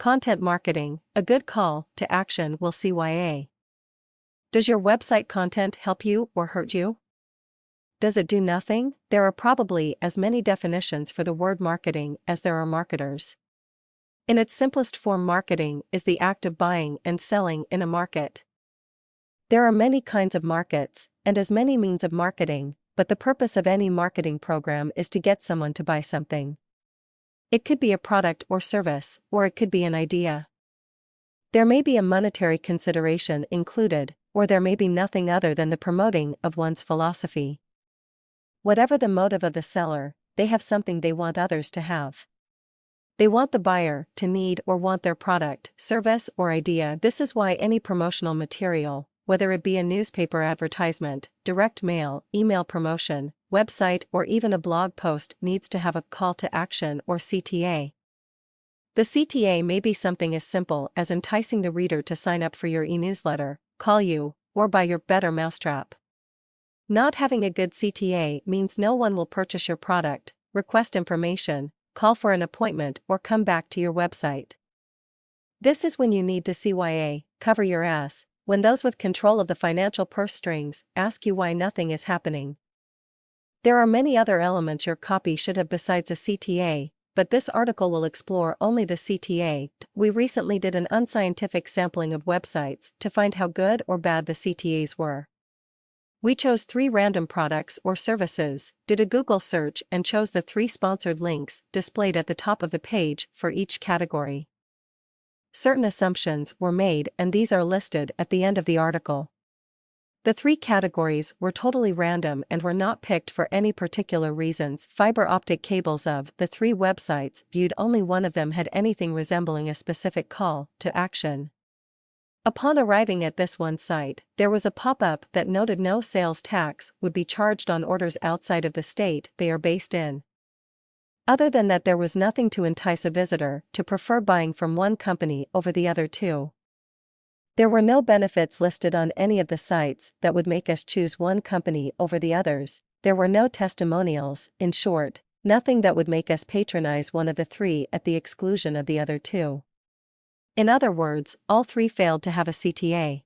Content marketing, a good call to action will CYA. Does your website content help you or hurt you? Does it do nothing? There are probably as many definitions for the word marketing as there are marketers. In its simplest form, marketing is the act of buying and selling in a market. There are many kinds of markets, and as many means of marketing, but the purpose of any marketing program is to get someone to buy something. It could be a product or service, or it could be an idea. There may be a monetary consideration included, or there may be nothing other than the promoting of one's philosophy. Whatever the motive of the seller, they have something they want others to have. They want the buyer to need or want their product, service, or idea. This is why any promotional material, whether it be a newspaper advertisement, direct mail, email promotion, website, or even a blog post, needs to have a call to action or CTA. The CTA may be something as simple as enticing the reader to sign up for your e-newsletter, call you, or buy your better mousetrap. Not having a good CTA means no one will purchase your product, request information, call for an appointment, or come back to your website. This is when you need to CYA, cover your ass, when those with control of the financial purse strings ask you why nothing is happening. There are many other elements your copy should have besides a CTA, but this article will explore only the CTA. We recently did an unscientific sampling of websites to find how good or bad the CTAs were. We chose 3 random products or services, did a Google search, and chose the 3 sponsored links displayed at the top of the page for each category. Certain assumptions were made, and these are listed at the end of the article. The 3 categories were totally random and were not picked for any particular reasons. Fiber optic cables. Of the 3 websites viewed, only one of them had anything resembling a specific call to action. Upon arriving at this one site, there was a pop-up that noted no sales tax would be charged on orders outside of the state they are based in. Other than that, there was nothing to entice a visitor to prefer buying from one company over the other 2. There were no benefits listed on any of the sites that would make us choose one company over the others. There were no testimonials, in short, nothing that would make us patronize one of the 3 at the exclusion of the other 2. In other words, all 3 failed to have a CTA.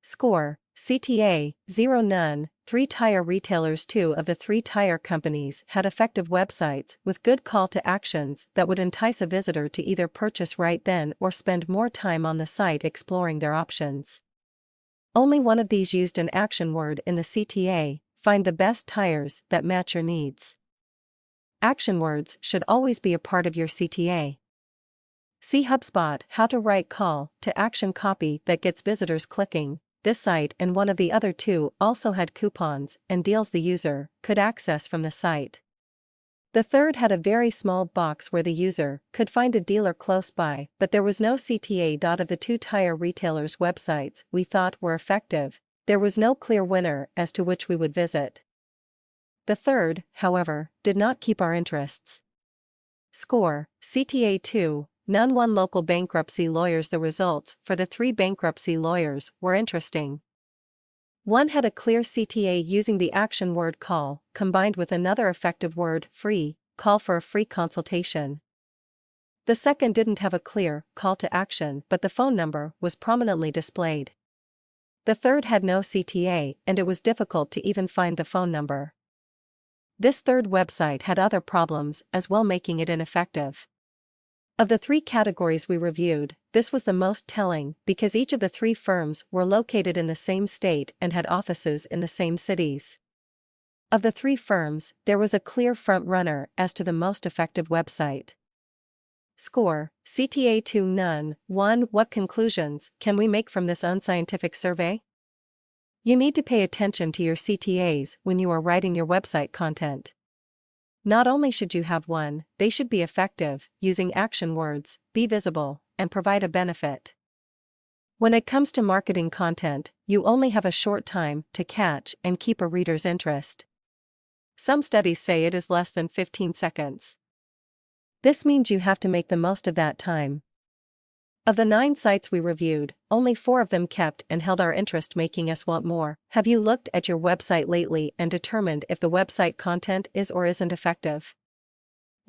Score: CTA, 0 none. 3 tire retailers. 2 of the 3 tire companies had effective websites with good call to actions that would entice a visitor to either purchase right then or spend more time on the site exploring their options. Only one of these used an action word in the CTA: find the best tires that match your needs. Action words should always be a part of your CTA. See HubSpot, how to write call to action copy that gets visitors clicking. This site and one of the other 2 also had coupons and deals the user could access from the site. The third had a very small box where the user could find a dealer close by, but there was no CTA. Of the 2 tire retailers' websites we thought were effective, there was no clear winner as to which we would visit. The third, however, did not keep our interests. Score: CTA 2. None. 1 local bankruptcy lawyers. The results for the 3 bankruptcy lawyers were interesting. One had a clear CTA using the action word call, combined with another effective word, free, call for a free consultation. The second didn't have a clear call to action, but the phone number was prominently displayed. The third had no CTA, and it was difficult to even find the phone number. This third website had other problems as well, making it ineffective. Of the 3 categories we reviewed, this was the most telling because each of the 3 firms were located in the same state and had offices in the same cities. Of the 3 firms, there was a clear front-runner as to the most effective website. Score: CTA 2 none. 1. What conclusions can we make from this unscientific survey? You need to pay attention to your CTAs when you are writing your website content. Not only should you have one, they should be effective, using action words, be visible, and provide a benefit. When it comes to marketing content, you only have a short time to catch and keep a reader's interest. Some studies say it is less than 15 seconds. This means you have to make the most of that time. Of the 9 sites we reviewed, only 4 of them kept and held our interest, making us want more. Have you looked at your website lately and determined if the website content is or isn't effective?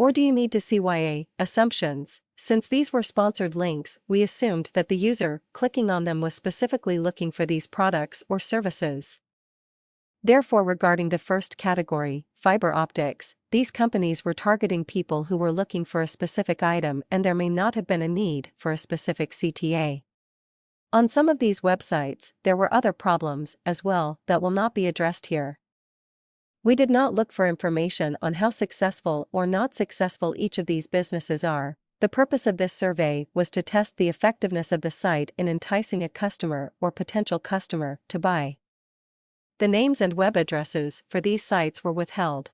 Or do you need to CYA assumptions, Since these were sponsored links, we assumed that the user clicking on them was specifically looking for these products or services. Therefore, regarding the first category, fiber optics, these companies were targeting people who were looking for a specific item and there may not have been a need for a specific CTA. On some of these websites, there were other problems as well that will not be addressed here. We did not look for information on how successful or not successful each of these businesses are. The purpose of this survey was to test the effectiveness of the site in enticing a customer or potential customer to buy. The names and web addresses for these sites were withheld.